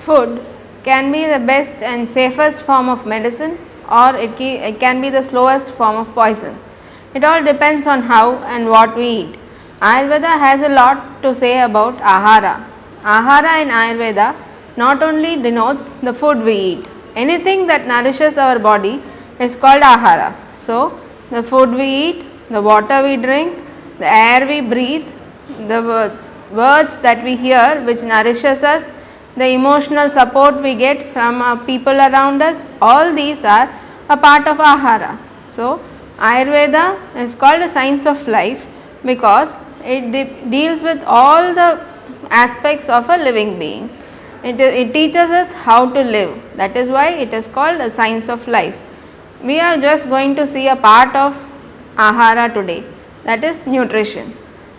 food can be the best and safest form of medicine, or it can be the slowest form of poison. It all depends on how and what we eat. Ayurveda has a lot to say about Ahara. Ahara in Ayurveda not only denotes the food we eat. Anything that nourishes our body is called Ahara. So, the food we eat, the water we drink, the air we breathe, the words that we hear which nourishes us, the emotional support we get from people around us, all these are a part of Ahara. So, Ayurveda is called a science of life because it deals with all the aspects of a living being. It teaches us how to live. That is why it is called a science of life. We are just going to see a part of Ahara today, that is nutrition.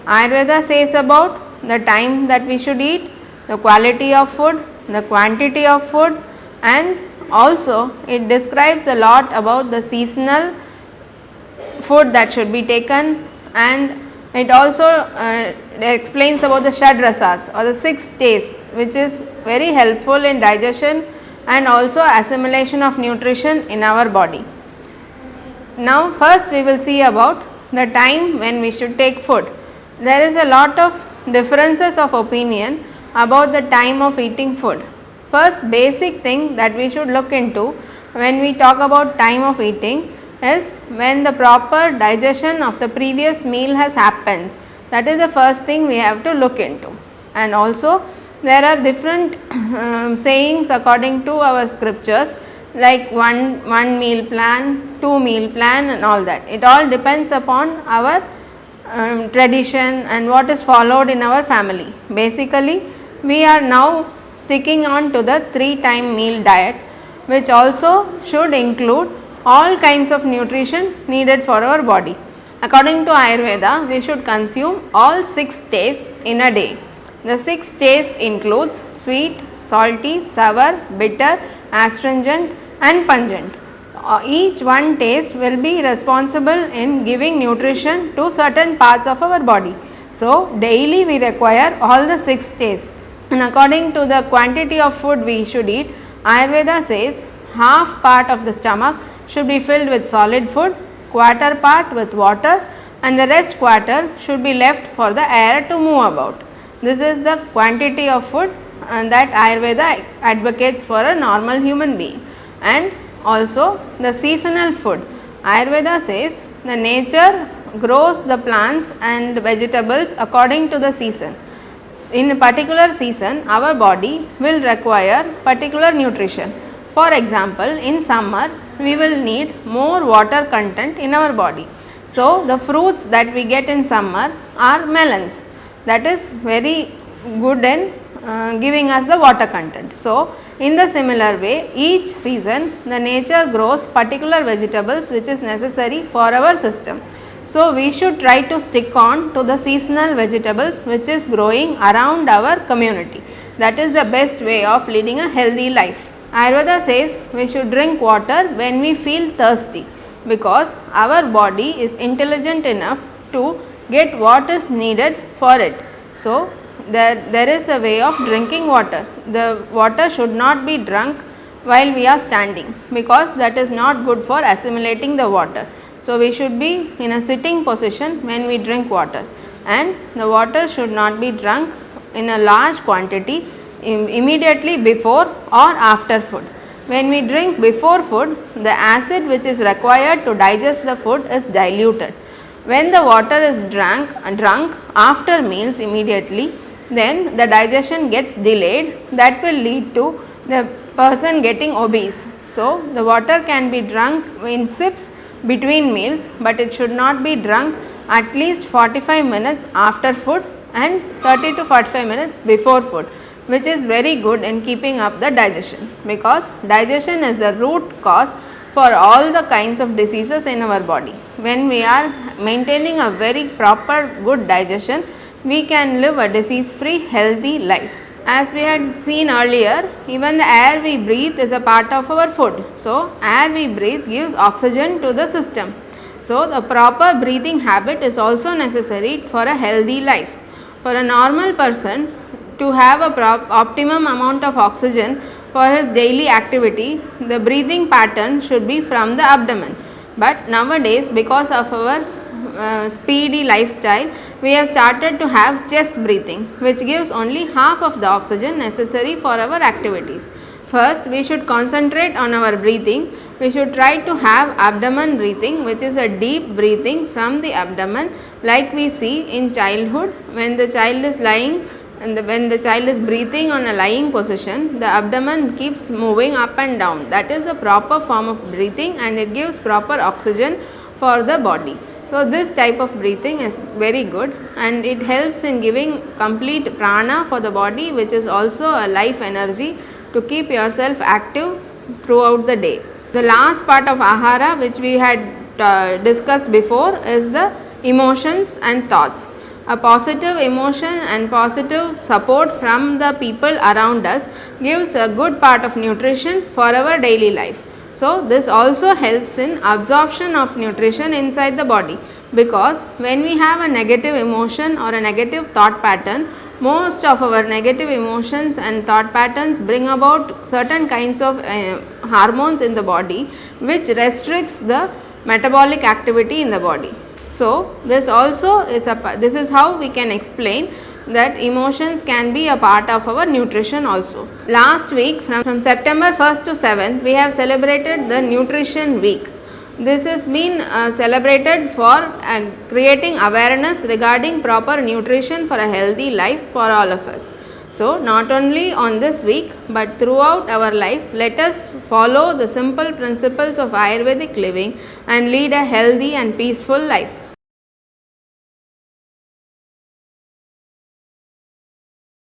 Ayurveda says about the time that we should eat, the quality of food, the quantity of food, and also it describes a lot about the seasonal food that should be taken, and it also explains about the Shadrasas or the 6 tastes, which is very helpful in digestion and also assimilation of nutrition in our body. Now first we will see about the time when we should take food. There is a lot of differences of opinion about the time of eating food. First basic thing that we should look into when we talk about time of eating is when the proper digestion of the previous meal has happened. That is the first thing we have to look into. And also there are different sayings according to our scriptures, like one meal plan, 2 meal plan and all that. It all depends upon our tradition and what is followed in our family. Basically we are now sticking on to the 3-time meal diet, which also should include all kinds of nutrition needed for our body. According to Ayurveda, we should consume all 6 tastes in a day. The 6 tastes includes sweet, salty, sour, bitter, astringent and pungent. Each one taste will be responsible in giving nutrition to certain parts of our body. So, daily we require all the 6 tastes, and according to the quantity of food we should eat, Ayurveda says half part of the stomach should be filled with solid food, quarter part with water, and the rest quarter should be left for the air to move about. This is the quantity of food that Ayurveda advocates for a normal human being. And also the seasonal food. Ayurveda says the nature grows the plants and vegetables according to the season. In a particular season, our body will require particular nutrition. For example, in summer, we will need more water content in our body. So, the fruits that we get in summer are melons. That is very good in giving us the water content. So, in the similar way, each season the nature grows particular vegetables which is necessary for our system. So, we should try to stick on to the seasonal vegetables which is growing around our community. That is the best way of leading a healthy life. Ayurveda says we should drink water when we feel thirsty, because our body is intelligent enough to get what is needed for it. So, there is a way of drinking water. The water should not be drunk while we are standing, because that is not good for assimilating the water. So, we should be in a sitting position when we drink water, and the water should not be drunk in a large quantity immediately before or after food. When we drink before food, the acid which is required to digest the food is diluted. When the water is drunk after meals immediately, then the digestion gets delayed. That will lead to the person getting obese. So, the water can be drunk in sips between meals, but it should not be drunk at least 45 minutes after food and 30 to 45 minutes before food, which is very good in keeping up the digestion, because digestion is the root cause for all the kinds of diseases in our body. When we are maintaining a very proper good digestion, we can live a disease free healthy life. As we had seen earlier, even the air we breathe is a part of our food. So, air we breathe gives oxygen to the system. So, the proper breathing habit is also necessary for a healthy life. For a normal person, to have a optimum amount of oxygen for his daily activity, the breathing pattern should be from the abdomen. But nowadays, because of our speedy lifestyle, we have started to have chest breathing, which gives only half of the oxygen necessary for our activities. First, we should concentrate on our breathing. We should try to have abdomen breathing, which is a deep breathing from the abdomen, like we see in childhood when the child is lying and when the child is breathing on a lying position, the abdomen keeps moving up and down. That is a proper form of breathing and it gives proper oxygen for the body. So, this type of breathing is very good and it helps in giving complete prana for the body, which is also a life energy to keep yourself active throughout the day. The last part of Ahara, which we had discussed before, is the emotions and thoughts. A positive emotion and positive support from the people around us gives a good part of nutrition for our daily life. So, this also helps in absorption of nutrition inside the body, because when we have a negative emotion or a negative thought pattern, most of our negative emotions and thought patterns bring about certain kinds of hormones in the body, which restricts the metabolic activity in the body. So, this also is this is how we can explain that emotions can be a part of our nutrition also. Last week from September 1st to 7th, we have celebrated the nutrition week. This has been celebrated for creating awareness regarding proper nutrition for a healthy life for all of us. So, not only on this week but throughout our life, let us follow the simple principles of Ayurvedic living and lead a healthy and peaceful life.